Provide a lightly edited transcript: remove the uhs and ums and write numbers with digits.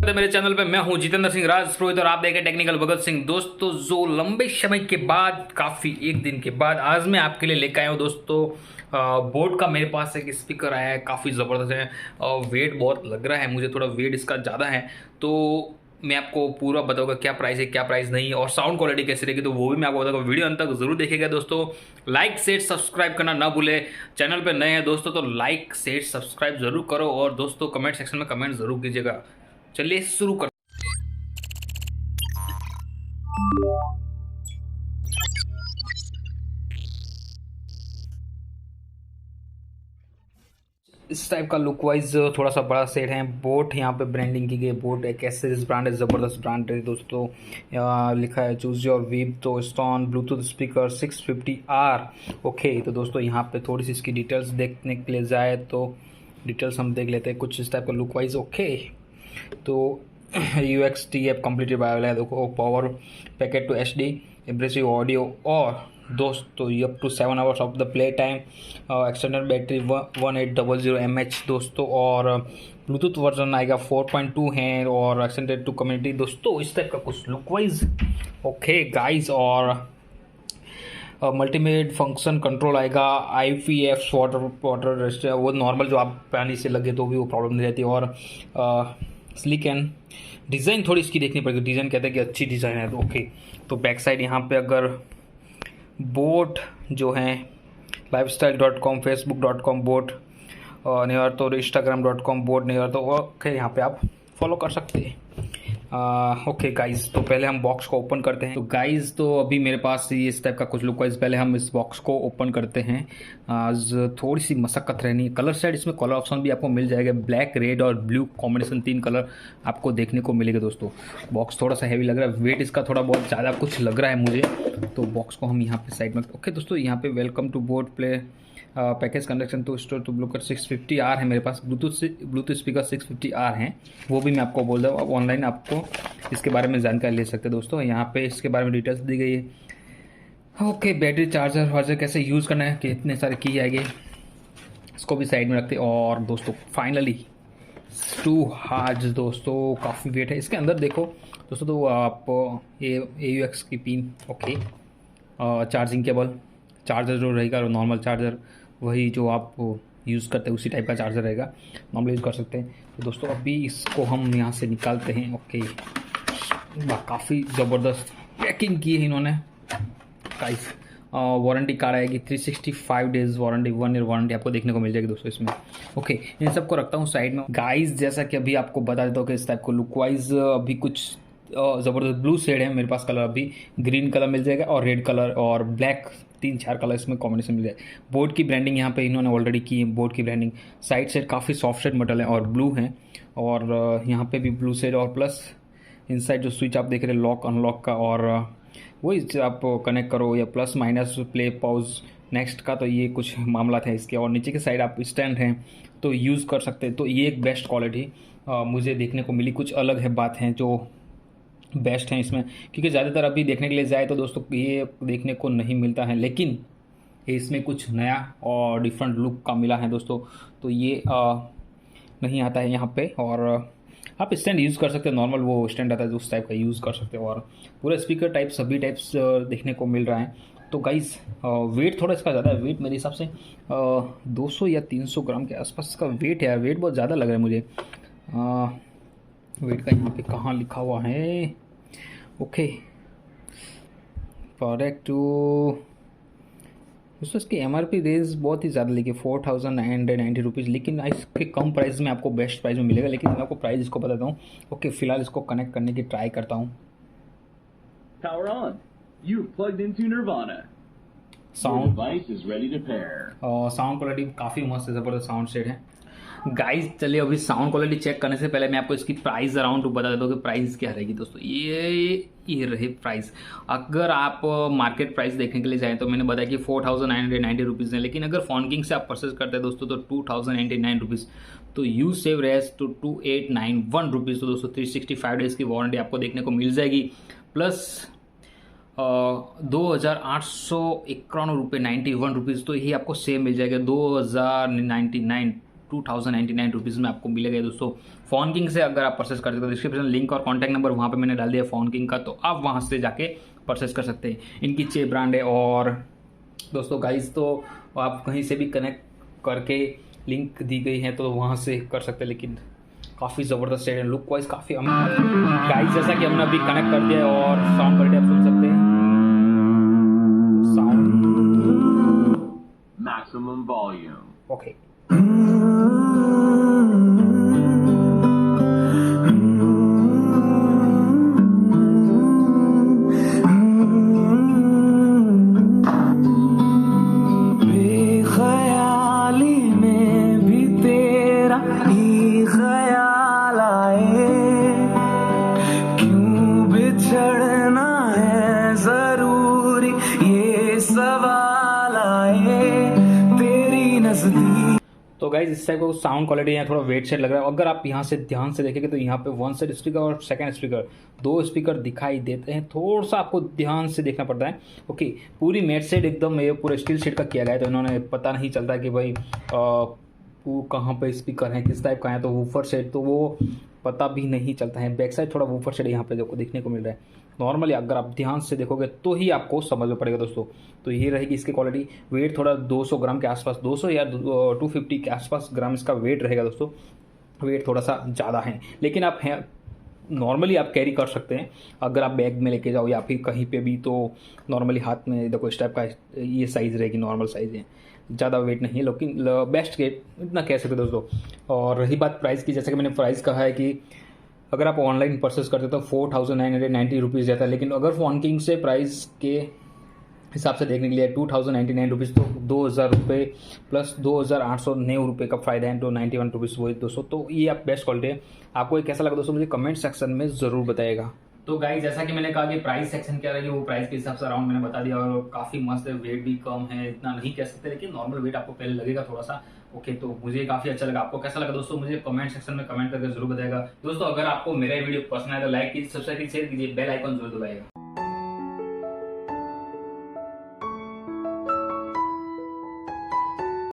मेरे चैनल पे मैं हूं जितेंद्र सिंह राजपुरोहित और आप देखें टेक्निकल भगत सिंह। दोस्तों जो लंबे समय के बाद काफ़ी एक दिन के बाद आज मैं आपके लिए लेकर आया हूं दोस्तों बोट का। मेरे पास एक स्पीकर आया है, काफ़ी ज़बरदस्त है और वेट बहुत लग रहा है मुझे, थोड़ा वेट इसका ज़्यादा है। तो मैं आपको पूरा बताऊंगा क्या प्राइस है क्या प्राइस नहीं और साउंड क्वालिटी कैसी रहेगी, तो वो भी मैं आपको बताऊंगा। वीडियो अंत तक जरूर देखिएगा दोस्तों। लाइक शेयर सब्सक्राइब करना ना भूले। चैनल पे नए हैं दोस्तों तो लाइक शेयर सब्सक्राइब जरूर करो और दोस्तों कमेंट सेक्शन में कमेंट जरूर कीजिएगा। चलिए शुरू कर। इस टाइप का लुक वाइज थोड़ा सा बड़ा सेट है। बोट यहाँ पे ब्रांडिंग की गई। बोट एक एसेसरीज ब्रांड है, ज़बरदस्त ब्रांड है दोस्तों। यहाँ लिखा है चूज योर वीव। तो stone Bluetooth speaker 650R। Okay तो दोस्तों यहाँ पे थोड़ी सी इसकी डिटेल्स देखने के लिए जाए तो डिटेल्स हम देख लेते हैं कुछ इस टाइप का लुक वाइज। ओके तो UXT कंप्लीटेड बाय देखो power packed to HD impressive audio और दोस्तों ये up to 7 hours of the play time. External battery 1800 mAh दोस्तों और ब्लूटूथ वर्जन आएगा 4.2 है और एक्सटेंडेड टू कम्युनिटी दोस्तों। इस टाइप का कुछ लुक वाइज ओके गाइस। और मल्टीमेड फंक्शन कंट्रोल आएगा। IPF वाटर रेस्ट वो नॉर्मल जो आप पानी से लगे तो भी वो प्रॉब्लम नहीं रहती। और स्लिक एंड डिज़ाइन थोड़ी इसकी देखनी पड़ेगी। डिज़ाइन कहते हैं कि अच्छी डिज़ाइन है तो ओके। तो बैक साइड यहाँ पे अगर बोट जो है lifestyle.com facebook.com बोट नहीं और तो instagram.com बोट नहीं और तो ओके यहाँ पे आप फॉलो कर सकते हैं। ओके गाइज तो पहले हम बॉक्स को ओपन करते हैं। तो गाइज तो अभी मेरे पास ये इस टाइप का कुछ लुक वाइज, पहले हम इस बॉक्स को ओपन करते हैं। आज थोड़ी सी मशक्कत रहनी है। कलर साइड इसमें कलर ऑप्शन भी आपको मिल जाएगा। ब्लैक रेड और ब्लू कॉम्बिनेशन 3 कलर आपको देखने को मिलेगा दोस्तों। बॉक्स थोड़ा सा हैवी लग रहा है, वेट इसका थोड़ा बहुत ज़्यादा कुछ लग रहा है मुझे। तो बॉक्स को हम यहाँ पे साइड में ओके दोस्तों। यहाँ पे welcome to boat play package connection to store to ब्लूकर 650R है मेरे पास। ब्लूटूथ स्पीकर 650R हैं, वो भी मैं आपको बोल दूँ। आप ऑनलाइन आपको इसके बारे में जानकारी ले सकते हैं दोस्तों। यहाँ पे इसके बारे में डिटेल्स दी गई है। ओके बैटरी चार्जर वार्जर कैसे यूज़ करना है कि इतने सारे की आएंगे, इसको भी साइड में रखते हैं। और दोस्तों फाइनली 2 हार्ज दोस्तों, काफ़ी वेट है इसके अंदर देखो दोस्तों। तो आप AUX की pin okay, charging cable, charger जो रहेगा नॉर्मल चार्जर वही जो आप यूज़ करते हैं उसी टाइप का चार्जर रहेगा, नॉर्मल यूज़ कर सकते हैं। तो दोस्तों अभी इसको हम यहाँ से निकालते हैं। ओके काफ़ी ज़बरदस्त पैकिंग की है इन्होंने गाइस। वारंटी कार्ड आएगी 365 डेज़ वारंटी, 1 ईयर वारंटी आपको देखने को मिल जाएगी दोस्तों इसमें। ओके इन सबको रखता हूँ साइड में गाइस। जैसा कि अभी आपको बता देता हूँ कि इस टाइप को लुक वाइज अभी कुछ ज़बरदस्त ब्लू शेड है मेरे पास। कलर अभी ग्रीन कलर मिल जाएगा और रेड कलर और ब्लैक 3-4 कलर इसमें कॉम्बिनेशन मिल जाएगा। बोर्ड की ब्रांडिंग यहाँ पे इन्होंने ऑलरेडी की है। बोर्ड की ब्रांडिंग साइड से काफ़ी सॉफ्ट शेड मेटल है और ब्लू है और यहाँ पे भी ब्लू शेड और प्लस इनसाइड जो स्विच आप देख रहे हैं लॉक अनलॉक का और वही आप कनेक्ट करो या plus minus play pause next का, तो ये कुछ मामला था इसके। और नीचे के साइड आप स्टैंड हैं तो यूज़ कर सकते हैं। तो ये एक बेस्ट क्वालिटी मुझे देखने को मिली। कुछ अलग है बात है जो बेस्ट हैं इसमें, क्योंकि ज़्यादातर अभी देखने के लिए जाए तो दोस्तों ये देखने को नहीं मिलता है, लेकिन इसमें कुछ नया और डिफरेंट लुक का मिला है दोस्तों। तो ये नहीं आता है यहाँ पे और आप स्टैंड यूज़ कर सकते हैं। नॉर्मल वो स्टैंड आता है उस टाइप का यूज़ कर सकते हो और पूरा स्पीकर टाइप सभी टाइप्स देखने को मिल रहा है। तो गाइस वेट थोड़ा इसका ज़्यादा है। वेट मेरे हिसाब से 200 या 300 ग्राम के आसपास का वेट है। वेट बहुत ज़्यादा लग रहा है मुझे। वेट का यहाँ पे कहाँ लिखा हुआ है ओके प्रोडक्ट टू दोस्तों। इसकी MRP रेंज बहुत ही ज़्यादा लिखी 4990 रुपीज़, लेकिन इसके कम प्राइस में आपको बेस्ट प्राइस में मिलेगा। लेकिन मैं आपको प्राइस इसको बताता हूँ। ओके फिलहाल इसको कनेक्ट करने की ट्राई करता हूँ। Power on. You've plugged into Nirvana. Sound Device is ready to pair. Sound quality काफ़ी मस्त है, ज़बरदस्त साउंड सेट है गाइस। चलिए अभी साउंड क्वालिटी चेक करने से पहले मैं आपको इसकी प्राइस अराउंड बता देता हूँ कि प्राइस क्या रहेगी दोस्तों। ये रहे प्राइस। अगर आप मार्केट प्राइस देखने के लिए जाएँ तो मैंने बताया कि 4990 रुपीज़ है, लेकिन अगर फोन किंग से आप परचेज करते हैं दोस्तों तो 2099 रुपीज़। तो यू सेव रेस टू 2891 रुपीज़। तो दोस्तों 365 डेज़ की वारंटी आपको देखने को मिल जाएगी, प्लस 2891 रुपये 91 रुपीज़। तो यही आपको सेम मिल जाएगा 2099 ₹2099 में आपको मिलेगा दोस्तों। फोन किंग से अगर आप परचेस करते हो तो डिस्क्रिप्शन लिंक और कॉन्टैक्ट नंबर वहाँ पे मैंने डाल दिया फोन किंग का, तो आप वहाँ से जाके परचेस कर सकते हैं। इनकी 6 ब्रांड है और दोस्तों गाइस तो आप कहीं से भी कनेक्ट करके लिंक दी गई है तो वहाँ से कर सकते हैं, लेकिन काफ़ी ज़बरदस्त है, लुक वाइज काफ़ी गाइस जैसा कि हमने अभी कनेक्ट कर दिया है और साउंड क्वालिटी आप सुन सकते हैं। Sound Maximum volume. ओके बेख्याली में भी तेरा ही ख्याल आए, क्यों बिछड़ना है जरूरी ये सवाल आए तेरी नजदीक। तो गाइज इस टाइप का साउंड क्वालिटी यहाँ थोड़ा वेट सेट लग रहा है। अगर आप यहाँ से ध्यान से देखेंगे तो यहाँ पे 1 साइड स्पीकर और सेकंड स्पीकर 2 स्पीकर दिखाई देते हैं, थोड़ा सा आपको ध्यान से देखना पड़ता है। ओके पूरी मैट सेट एकदम ये पूरे स्टील सेट का किया गया है, तो इन्होंने पता नहीं चलता कि भाई वो कहाँ पे स्पीकर है, किस टाइप का है, तो वूफर सेट तो वो पता भी नहीं चलता है। बैक साइड थोड़ा वूफर सेट यहाँ पे देखने को मिल रहा है। नॉर्मली अगर आप ध्यान से देखोगे तो ही आपको समझ में पड़ेगा दोस्तों। तो ये रहेगी इसकी क्वालिटी। वेट थोड़ा 200 ग्राम के आसपास, 200 या 250 के आसपास ग्राम इसका वेट रहेगा दोस्तों। वेट थोड़ा सा ज़्यादा है, लेकिन आप हैं नॉर्मली आप कैरी कर सकते हैं अगर आप बैग में लेके जाओ या फिर कहीं पे भी, तो नॉर्मली हाथ में देखो इस टाइप का ये साइज़ रहेगी, नॉर्मल साइज़ है, ज़्यादा वेट नहीं है, लेकिन बेस्ट के इतना कह सकते दोस्तों। और रही बात प्राइस की, जैसे कि मैंने प्राइस कहा है कि अगर आप ऑनलाइन परचेस करते तो 4990 रुपीज़ रहता है, लेकिन अगर फोन किंग से प्राइस के हिसाब से देखने के लिए 2099 रुपीज़, तो 2000 रुपये प्लस 2809 रुपये का फ़ायदा है, तो 91 रुपीज़ वही दोस्तों। तो ये आप बेस्ट क्वालिटी है। आपको ये कैसा लगा दोस्तों मुझे कमेंट सेक्शन में ज़रूर बताइएगा। तो गाइस जैसा कि मैंने कहा कि प्राइस सेक्शन क्या रहेगी वो प्राइस के हिसाब से अराउंड मैंने बता दिया, और काफ़ी मस्त है। वेट भी कम है, इतना नहीं कह सकते, लेकिन नॉर्मल वेट आपको पहले लगेगा थोड़ा सा। ओके तो मुझे काफ़ी अच्छा लगा। आपको कैसा लगा दोस्तों मुझे कमेंट सेक्शन में कमेंट करके जरूर बताएगा। दोस्तों अगर आपको मेरा वीडियो पसंद आए तो लाइक कीजिए, सब्सक्राइब कीजिए, शेयर कीजिए, बेल आइकन जरूर दबाइएगा।